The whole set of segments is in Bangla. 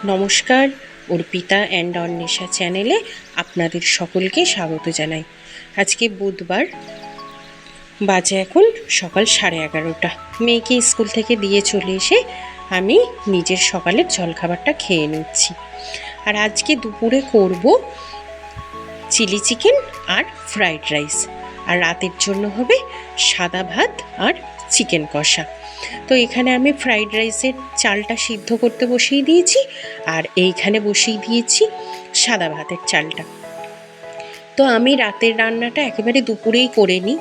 নমস্কার, অর্পিতা অ্যান্ড অন্বেষা চ্যানেলে আপনাদের সকলকে স্বাগত জানাই। আজকে বুধবার, বাজে এখন সকাল 11:30। মেয়েকে স্কুল থেকে দিয়ে চলে এসে আমি নিজের সকালের জলখাবারটা খেয়ে নিচ্ছি। আর আজকে দুপুরে করব চিলি চিকেন আর ফ্রাইড রাইস, আর রাতের জন্য হবে সাদা ভাত আর চিকেন কষা। তো এখানে আমি ফ্রাইড রাইসের চালটা সিদ্ধ করতে বসিয়ে দিয়েছি, আর এইখানে বসিয়ে দিয়েছি সাদা ভাতের চালটা। তো আমি রাতের রান্নাটা একেবারে দুপুরেই করে নিই।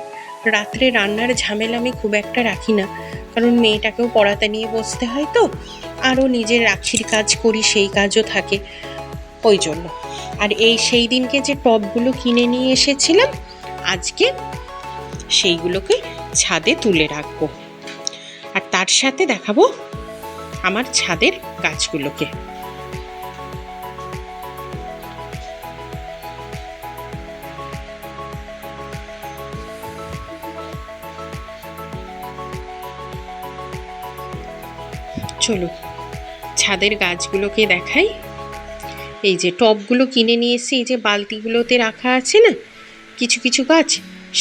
রাত্রে রান্নার ঝামেলা আমি খুব একটা রাখি না, কারণ মেয়েটাকেও পড়াতে নিয়ে বসতে হয়, তো আরও নিজের রাখির কাজ করি, সেই কাজও থাকে ওই জন্য। আর সেই দিনকে যে টবগুলো কিনে নিয়ে এসেছিলাম, আজকে সেইগুলোকে ছাদে তুলে রাখবো, আর তার সাথে দেখাবো আমার ছাদের গাছগুলোকে। চলো ছাদের গাছগুলোকে দেখাই। এই যে টবগুলো কিনে নিয়ে এসে এই যে বালতিগুলোতে রাখা আছে না কিছু কিছু গাছ,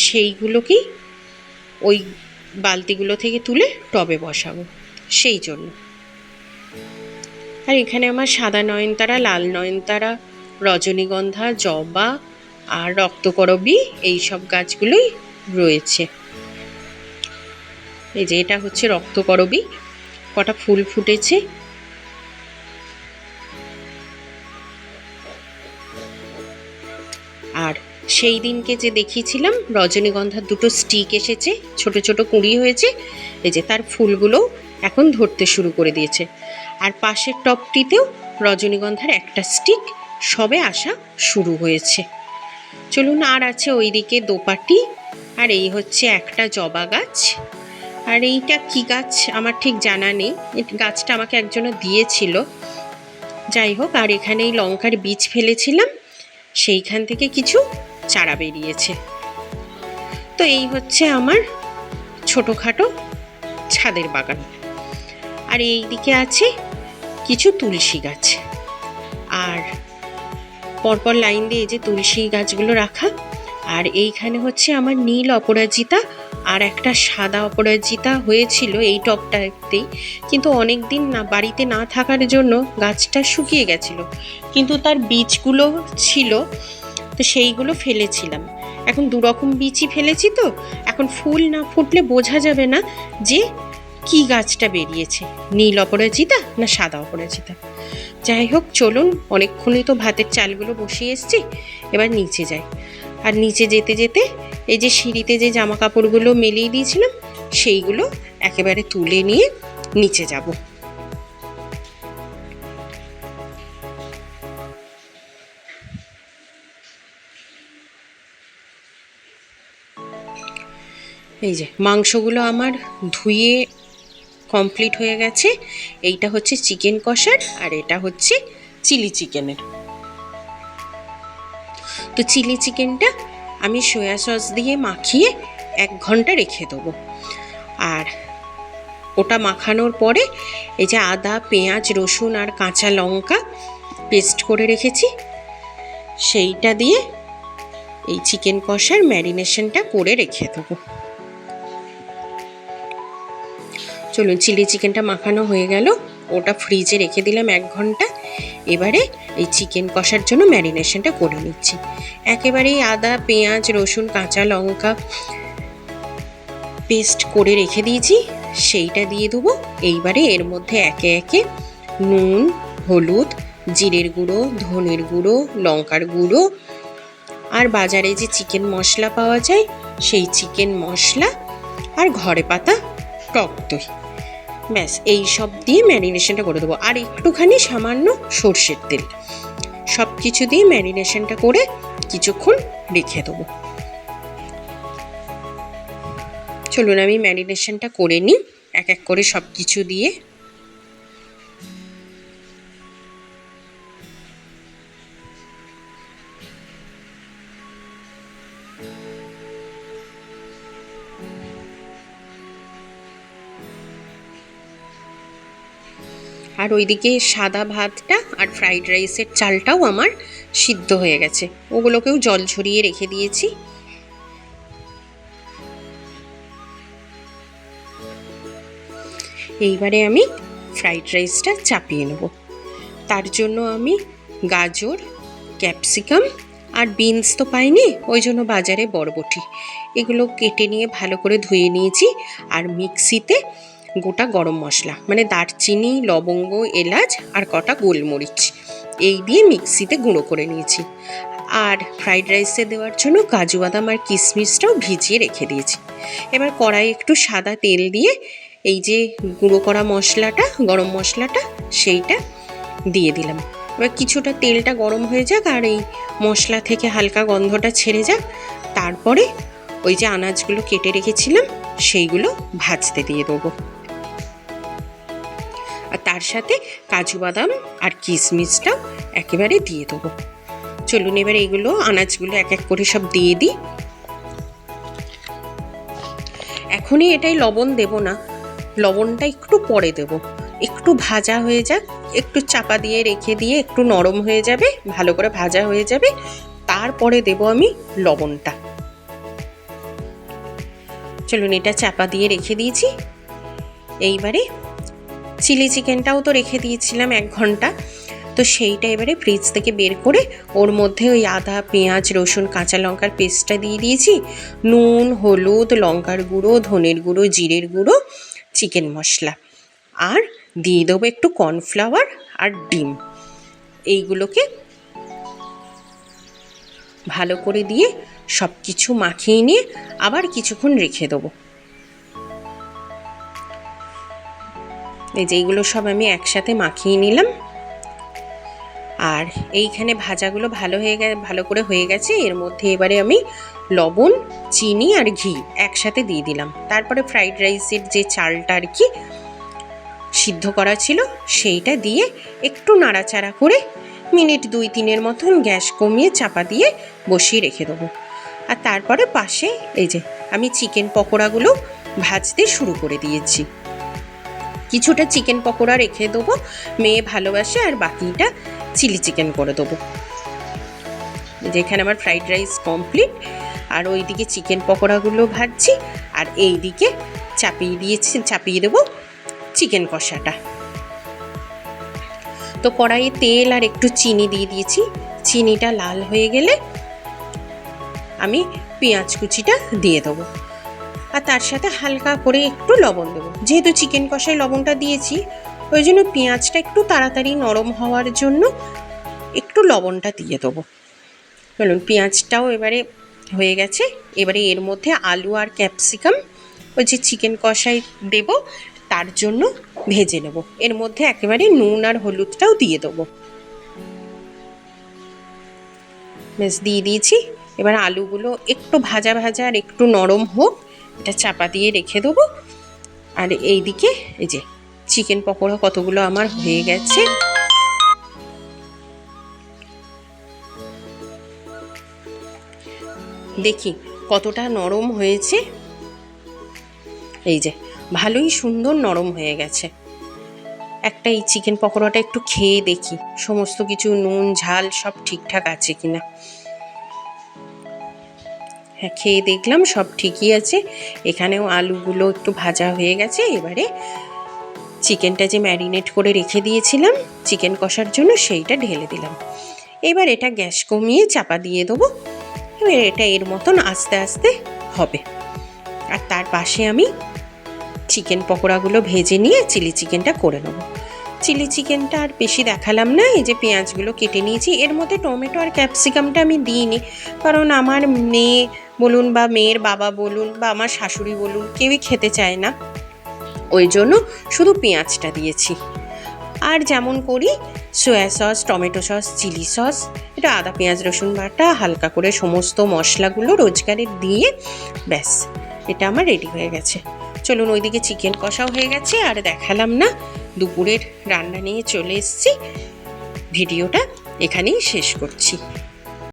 সেইগুলোকেই ওই বালতিগুলো থেকে তুলে টবে বসাবো সেই জন্য। আর এখানে আমার সাদা নয়নতারা, লাল নয়নতারা, রজনীগন্ধা, জবা আর রক্তকরবী এই সব গাছগুলোই রয়েছে। এই যে এটা হচ্ছে রক্তকরবী, কটা ফুল ফুটেছে। আর সেই দিনকে যে দেখিয়েছিলাম রজনীগন্ধার দুটো স্টিক এসেছে, ছোট ছোট কুঁড়ি হয়েছে, এই যে তার ফুলগুলো এখন ধরতে শুরু করে দিয়েছে। আর পাশের টবটিতেও রজনীগন্ধার একটা স্টিক সবে আসা শুরু হয়েছে। চলুন, আর আছে ওইদিকে দোপাটি, আর এই হচ্ছে একটা জবা গাছ। আর এইটা কি গাছ আমার ঠিক জানা নেই, এই গাছটা আমাকে একজনে দিয়েছিল, যাই হোক। আর এখানে এই লঙ্কার বীজ ফেলেছিলাম, সেইখান থেকে কিছু চারা বেরিয়েছে। তো এই হচ্ছে আমার ছোটোখাটো ছাদের বাগান। আর এই দিকে আছে কিছু তুলসী গাছ, আর পরপর লাইন দিয়ে এই যে তুলসী গাছগুলো রাখা। আর এইখানে হচ্ছে আমার নীল অপরাজিতা আর একটা সাদা অপরাজিতা হয়েছিল এই টবটাতেই, কিন্তু অনেক দিন না বাড়িতে না থাকার জন্য গাছটা শুকিয়ে গেছিল, কিন্তু তার বীজগুলো ছিল, তো সেইগুলো ফেলেছিলাম। এখন দুরকম বীজই ফেলেছি, তো এখন ফুল না ফুটলে বোঝা যাবে না যে কি গাছটা বেরিয়েছে, নীল অপরাজিতা না সাদা অপরাজিতা। যাই হোক, চলুন, অনেকক্ষণই তো ভাতের চালগুলো বসিয়ে এসছি, এবার নিচে যাই। আর নিচে যেতে যেতে এই যে সিঁড়িতে যে জামা কাপড়গুলো মেলিয়ে দিয়েছিলাম সেইগুলো একেবারে তুলে নিয়ে নিচে যাব। এই যে মাংসগুলো আমার ধুয়ে কমপ্লিট হয়ে গেছে। এইটা হচ্ছে চিকেন কষার, আর এটা হচ্ছে চিলি চিকেনের। তো চিলি চিকেনটা আমি সয়া সস দিয়ে মাখিয়ে 1 ঘন্টা রেখে দেবো। আর ওটা মাখানোর পরে এই যে আদা, পেঁয়াজ, রসুন আর কাঁচা লঙ্কা পেস্ট করে রেখেছি, সেইটা দিয়ে এই চিকেন কষার ম্যারিনেশনটা করে রেখে দেবো। চলুন, চিলি চিকেনটা মাখানো হয়ে গেল, ওটা ফ্রিজে রেখে দিলাম 1 ঘন্টা। এবারে এই চিকেন কষার জন্য ম্যারিনেশনটা করে নিচ্ছি। একেবারেই আদা, পেঁয়াজ, রসুন, কাঁচা লঙ্কা পেস্ট করে রেখে দিয়েছি, সেইটা দিয়ে দেবো। এইবারে এর মধ্যে একে একে নুন, হলুদ, জিরের গুঁড়ো, ধনের গুঁড়ো, লঙ্কার গুঁড়ো, আর বাজারে যে চিকেন মশলা পাওয়া যায় সেই চিকেন মশলা, আর ঘরে পাতা টক দই, ব্যাস এই সব দিয়ে ম্যারিনেশনটা করে দেবো। আর একটুখানি সামান্য সর্ষের তেল, সব কিছু দিয়ে ম্যারিনেশনটা করে কিছুক্ষণ রেখে দেবো। চলুন আমি ম্যারিনেশনটা করে নিই এক এক করে সব কিছু দিয়ে। আর আর ওইদিকে সাদা ভাতটা আর ফ্রাইড রাইসের চালটাও আমার সিদ্ধ হয়ে গেছে, ওগুলোকেও জল ঝরিয়ে রেখে দিয়েছি। এইবারে আমি ফ্রাইড রাইসটা চাপিয়ে নেব। তার জন্য আমি গাজর, ক্যাপসিকাম আর বিনস তো পাইনি, ওই জন্য বাজারে বরবটি এগুলো কেটে নিয়ে ভালো করে ধুয়ে নিয়েছি। আর মিক্সিতে গোটা গরম মশলা মানে দারচিনি, লবঙ্গ, এলাচ আর কটা গোলমরিচ এই দিয়ে মিক্সিতে গুঁড়ো করে নিয়েছি। আর ফ্রাইড রাইসে দেওয়ার জন্য কাজু বাদাম আর কিশমিশটাও ভিজিয়ে রেখে দিয়েছি। এবার কড়াইয়ে একটু সাদা তেল দিয়ে এই যে গুঁড়ো করা মশলাটা, গরম মশলাটা, সেইটা দিয়ে দিলাম। এবার কিছুটা তেলটা গরম হয়ে যাক আর এই মশলা থেকে হালকা গন্ধটা ছেড়ে যাক, তারপরে ওই যে আনাজগুলো কেটে রেখেছিলাম সেইগুলো ভাজতে দিয়ে দেবো। আর তার সাথে কাজু বাদাম আর কিশমিশটাও একেবারে দিয়ে দেবো। চলুন এবার এইগুলো আনাজগুলো এক এক করে সব দিয়ে দিই। এখনই এটাই লবণ দেব না, লবণটা একটু পরে দেব। একটু ভাজা হয়ে যাক, একটু চাপা দিয়ে রেখে দিয়ে একটু নরম হয়ে যাবে, ভালো করে ভাজা হয়ে যাবে, তারপরে দেব আমি লবণটা। চলুন এটা চাপা দিয়ে রেখে দিয়েছি। এইবারে চিলি চিকেনটাও তো রেখে দিয়েছিলাম 1 ঘন্টা, তো সেইটা এবারে ফ্রিজ থেকে বের করে ওর মধ্যে ওই আদা, পেঁয়াজ, রসুন, কাঁচা লঙ্কার পেস্টটা দিয়ে দিয়েছি। নুন, হলুদ, লঙ্কার গুঁড়ো, ধনের গুঁড়ো, জিরের গুঁড়ো, চিকেন মশলা, আর দিয়ে দেবো একটু কর্নফ্লাওয়ার আর ডিম। এইগুলোকে ভালো করে দিয়ে সব কিছু মাখিয়ে নিয়ে আবার কিছুক্ষণ রেখে দেবো। এই যে এইগুলো সব আমি একসাথে মাখিয়ে নিলাম। আর এইখানে ভাজাগুলো ভালো করে হয়ে গেছে। এর মধ্যে এবারে আমি লবণ, চিনি আর ঘি একসাথে দিয়ে দিলাম। তারপরে ফ্রাইড রাইসের যে চালটা আর কি সিদ্ধ করা ছিল সেইটা দিয়ে একটু নাড়াচাড়া করে মিনিট 2-3 মতন গ্যাস কমিয়ে চাপা দিয়ে বসিয়ে রেখে দেবো। আর তারপরে পাশে এই যে আমি চিকেন পকোড়াগুলো ভাজতে শুরু করে দিয়েছি। কিছুটা চিকেন পকোড়া রেখে দেবো, মেয়ে ভালোবাসে, আর বাকিটা চিলি চিকেন করে দেবো। যেখানে আমার ফ্রাইড রাইস কমপ্লিট, আর ওইদিকে চিকেন পকোড়াগুলো ভাজছি, আর এই দিকে চাপিয়ে দেবো চিকেন কষাটা। তো কড়াইয়ে তেল আর একটু চিনি দিয়ে দিয়েছি। চিনিটা লাল হয়ে গেলে আমি পেঁয়াজ কুচিটা দিয়ে দেবো, আর তার সাথে হালকা করে একটু লবণ দেবো। যেহেতু চিকেন কষায় লবণটা দিয়েছি, ওই জন্য পেঁয়াজটা একটু তাড়াতাড়ি নরম হওয়ার জন্য একটু লবণটা দিয়ে দেবো। বলুন পেঁয়াজটাও এবারে হয়ে গেছে। এবারে এর মধ্যে আলু আর ক্যাপসিকাম ওই যে চিকেন কষায় দেবো তার জন্য ভেজে নেব। এর মধ্যে একেবারে নুন আর হলুদটাও দিয়ে দেবো। বেশ দিয়ে দিয়েছি। এবার আলুগুলো একটু ভাজা ভাজা আর একটু নরম হোক, এটা চাপা দিয়ে রেখে দেবো। আর এইদিকে এই যে চিকেন পকোড়া কতগুলো আমার হয়ে গেছে। দেখি কতটা নরম হয়েছে। এই যে ভালোই সুন্দর নরম হয়ে গেছে। একটা এই চিকেন পকোড়াটা একটু খেয়ে দেখি সমস্ত কিছু নুন ঝাল সব ঠিকঠাক আছে কিনা। হ্যাঁ, খেয়ে দেখলাম সব ঠিকই আছে। এখানেও আলুগুলো একটু ভাজা হয়ে গেছে। এবারে চিকেনটা যে ম্যারিনেট করে রেখে দিয়েছিলাম চিকেন কষার জন্য সেইটা ঢেলে দিলাম। এবার এটা গ্যাস কমিয়ে চাপা দিয়ে দেবো। এবার এটা এর মতন আস্তে আস্তে হবে। আর তার পাশে আমি চিকেন পকোড়াগুলো ভেজে নিয়ে চিলি চিকেনটা করে নেবো। চিলি চিকেনটা আর বেশি দেখালাম না। এই যে পেঁয়াজগুলো কেটে নিয়েছি, এর মধ্যে টমেটো আর ক্যাপসিকামটা আমি দিইনি, কারণ আমার মেয়ে বলুন বা মেয়ের বাবা বলুন বা আমার শাশুড়ি বলুন কেউই খেতে চায় না, ওই জন্য শুধু পেঁয়াজটা দিয়েছি। আর যেমন করি soya sauce, tomato sauce, chilli sauce, এটা আদা পেঁয়াজ রসুন বাটা হালকা করে সমস্ত মশলাগুলো রোজগারের দিয়ে ব্যাস এটা আমার রেডি হয়ে গেছে। চলুন ওইদিকে চিকেন কষাও হয়ে গেছে, আর দেখালাম না। দুপুরের রান্না নিয়ে চলে এসেছি। ভিডিওটা এখানেই শেষ করছি।